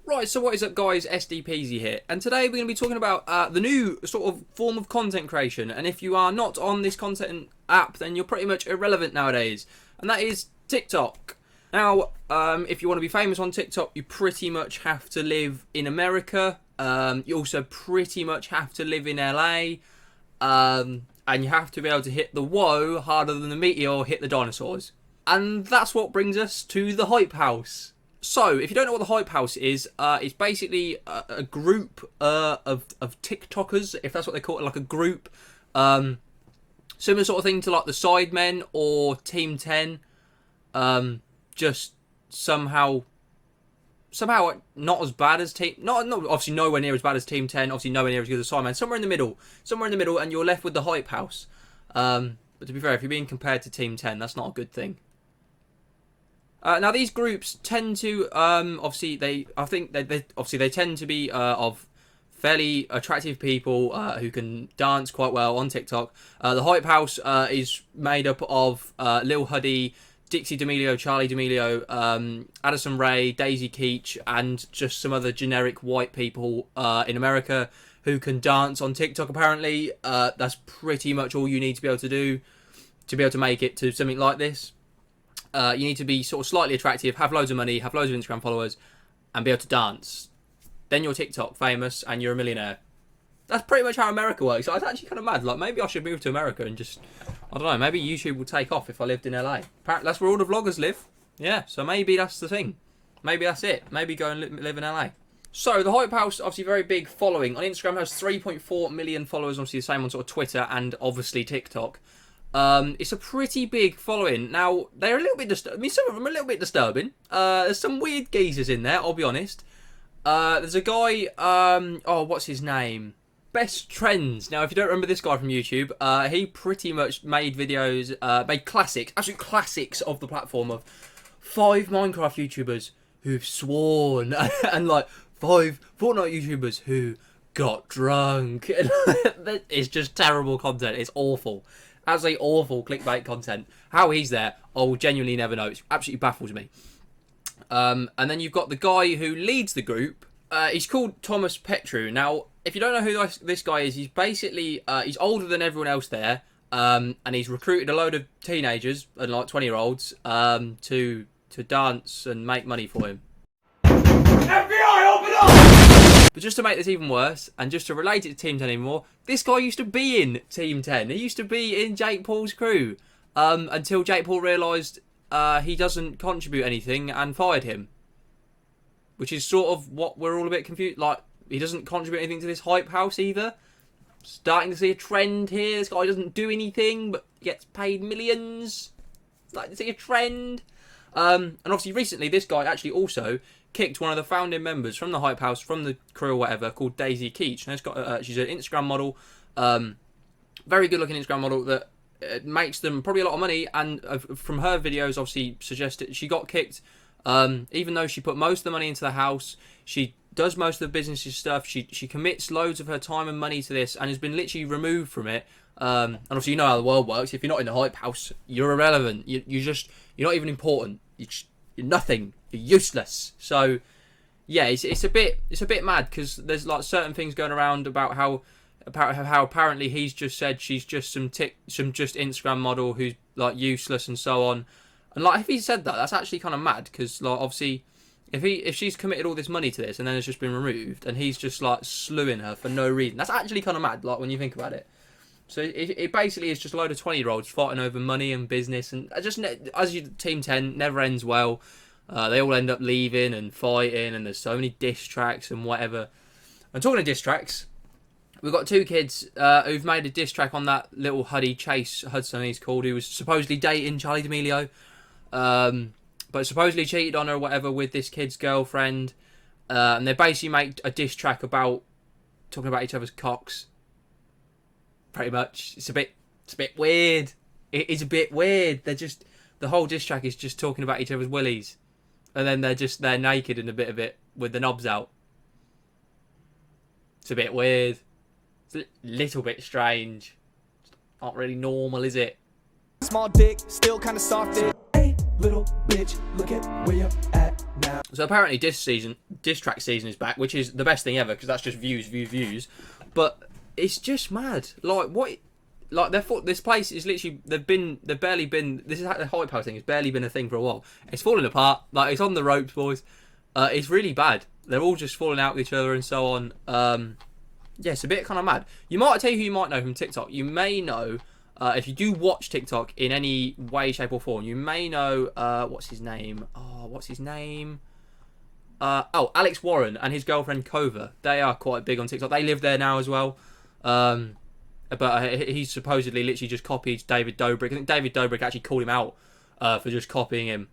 Right, so what is up guys, SDPeasy here, and today we're going to be talking about the new sort of form of content creation, and if you are not on this content app, then you're pretty much irrelevant nowadays, and that is TikTok. Now, if you want to be famous on TikTok, you pretty much have to live in America, you also pretty much have to live in LA, and you have to be able to hit the whoa harder than the meteor hit the dinosaurs. And that's what brings us to the Hype House. So, if you don't know what the Hype House is, it's basically a group of TikTokers, if that's what they call it, like a group. Similar sort of thing to like the Sidemen or Team 10. Just somehow not as bad as not obviously nowhere near as bad as Team 10, obviously nowhere near as good as Sidemen. Somewhere in the middle, and you're left with the Hype House. But to be fair, if you're being compared to Team 10, that's not a good thing. Now these groups tend to obviously they tend to be of fairly attractive people who can dance quite well on TikTok. The Hype House is made up of Lil Huddy, Dixie D'Amelio, Charlie D'Amelio, Addison Rae, Daisy Keech, and just some other generic white people in America who can dance on TikTok. Apparently, that's pretty much all you need to be able to do to be able to make it to something like this. You need to be sort of slightly attractive, have loads of money, have loads of Instagram followers, and be able to dance. Then you're TikTok famous and you're a millionaire. That's pretty much how America works. So I was actually kind of mad. Like, maybe I should move to America and just, I don't know, maybe YouTube will take off if I lived in LA. Apparently that's where all the vloggers live. Yeah, so maybe that's the thing. Maybe that's it. Maybe go and live in LA. So the Hype House, obviously very big following. On Instagram has 3.4 million followers, obviously the same on sort of Twitter and obviously TikTok. It's a pretty big following. Now, they're a little bit disturbing. I mean, some of them are a little bit disturbing. There's some weird geezers in there, I'll be honest. There's a guy, what's his name? Best Trends. Now, if you don't remember this guy from YouTube, he pretty much made videos, made classics, absolute classics of the platform of 5 Minecraft YouTubers who've sworn, and like 5 Fortnite YouTubers who got drunk. It's just terrible content. It's awful. Absolutely awful clickbait content. How he's there, I will genuinely never know. It absolutely baffles me. And then you've got the guy who leads the group. He's called Thomas Petru. Now, if you don't know who this guy is, he's basically he's older than everyone else there, and he's recruited a load of teenagers and like 20-year-olds to dance and make money for him. FBI, open up! But just to make this even worse, and just to relate it to Team 10 anymore, this guy used to be in Team 10. He used to be in Jake Paul's crew, until Jake Paul realised he doesn't contribute anything and fired him. Which is sort of what we're all a bit confused. Like, he doesn't contribute anything to this Hype House either. Starting to see a trend here. This guy doesn't do anything, but gets paid millions. Starting to see a trend. And obviously recently this guy actually also kicked one of the founding members from the Hype House, from the crew or whatever, called Daisy Keech. And she's an Instagram model, very good looking Instagram model that makes them probably a lot of money. And from her videos, obviously suggested she got kicked, even though she put most of the money into the house. She does most of the business stuff. She commits loads of her time and money to this, and has been literally removed from it. And obviously you know how the world works. If you're not in the Hype House, you're irrelevant. You're not even important. You're nothing. You're useless. So yeah, it's a bit mad, because there's like certain things going around about how apparently he's just said she's just some Instagram model who's like useless and so on. And like, if he said that, that's actually kind of mad, because like obviously if she's committed all this money to this and then it's just been removed and he's just like slewing her for no reason, that's actually kind of mad, like when you think about it. So it basically is just a load of 20-year-olds fighting over money and business, and just Team 10 never ends well. They all end up leaving and fighting, and there's so many diss tracks and whatever. And talking of diss tracks, we've got 2 kids who've made a diss track on that little Huddy, Chase Hudson he's called, who was supposedly dating Charlie D'Amelio, but supposedly cheated on her or whatever with this kid's girlfriend. And they basically make a diss track about talking about each other's cocks. Pretty much. It's a bit weird. It is a bit weird. The whole diss track is just talking about each other's willies, and then they're naked in a bit of it with the knobs out. It's a bit weird. It's a little bit strange. It's not really normal, is it? Small dick, still kind of soft. Hey, little bitch, look at where you're at. So apparently diss track season is back, which is the best thing ever because that's just views. But it's just mad. Like what? Like this place is literally they've barely been. This is the hype house thing. It's barely been a thing for a while. It's falling apart. Like it's on the ropes, boys. It's really bad. They're all just falling out with each other and so on. Yeah, it's a bit kind of mad. I'll tell you who you might know from TikTok. You may know. If you do watch TikTok in any way, shape or form, you may know, what's his name? Alex Warren and his girlfriend Kova. They are quite big on TikTok. They live there now as well. But he's supposedly literally just copied David Dobrik. I think David Dobrik actually called him out for just copying him.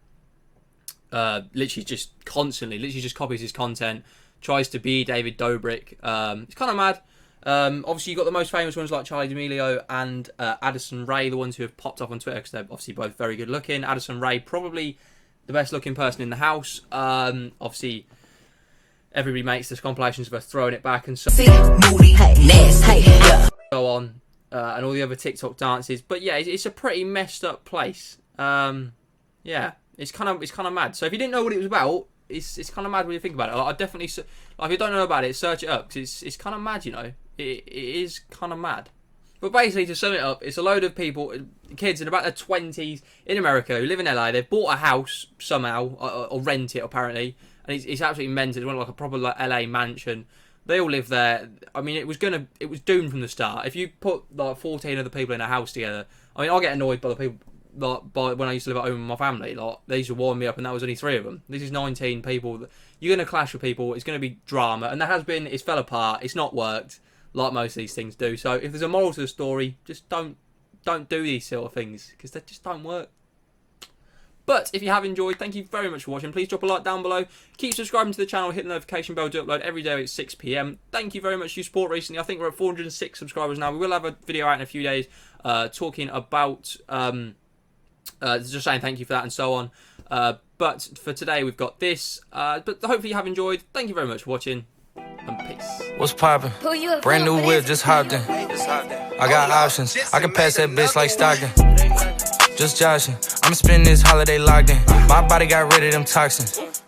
Literally just constantly, just copies his content, tries to be David Dobrik. It's kind of mad. Obviously, you've got the most famous ones like Charli D'Amelio and Addison Rae, the ones who have popped up on Twitter because they're obviously both very good looking. Addison Rae, probably the best looking person in the house. Obviously, everybody makes this compilations of her throwing it back and so on, and all the other TikTok dances. But yeah, it's a pretty messed up place. Yeah, it's kind of mad. So if you didn't know what it was about, it's kind of mad when you think about it. I definitely, like, if you don't know about it, search it up because it's kind of mad. You know, it is kind of mad. But basically, to sum it up, it's a load of people, kids in about their 20s in America who live in LA. They've bought a house somehow, or rent it apparently, and it's absolutely mental. It's one like a proper like LA mansion. They all live there. I mean, it was doomed from the start. If you put like 14 other people in a house together, I mean, I get annoyed by the people by when I used to live at home with my family. Like they used to warm me up, and that was only 3 of them. This is 19 people. You're gonna clash with people. It's gonna be drama, and that has been. It's fell apart. It's not worked like most of these things do. So if there's a moral to the story, just don't do these sort of things because they just don't work. But if you have enjoyed, thank you very much for watching. Please drop a like down below. Keep subscribing to the channel. Hit the notification bell to upload every day at 6 PM. Thank you very much for your support recently. I think we're at 406 subscribers now. We will have a video out in a few days talking about just saying thank you for that and so on. But for today, we've got this. But hopefully you have enjoyed. Thank you very much for watching. And peace. What's poppin'? Brand new whip, just hopped in. I got options. I can pass that bitch like Stockton. Just joshing. I'ma spend this holiday locked in. My body got rid of them toxins.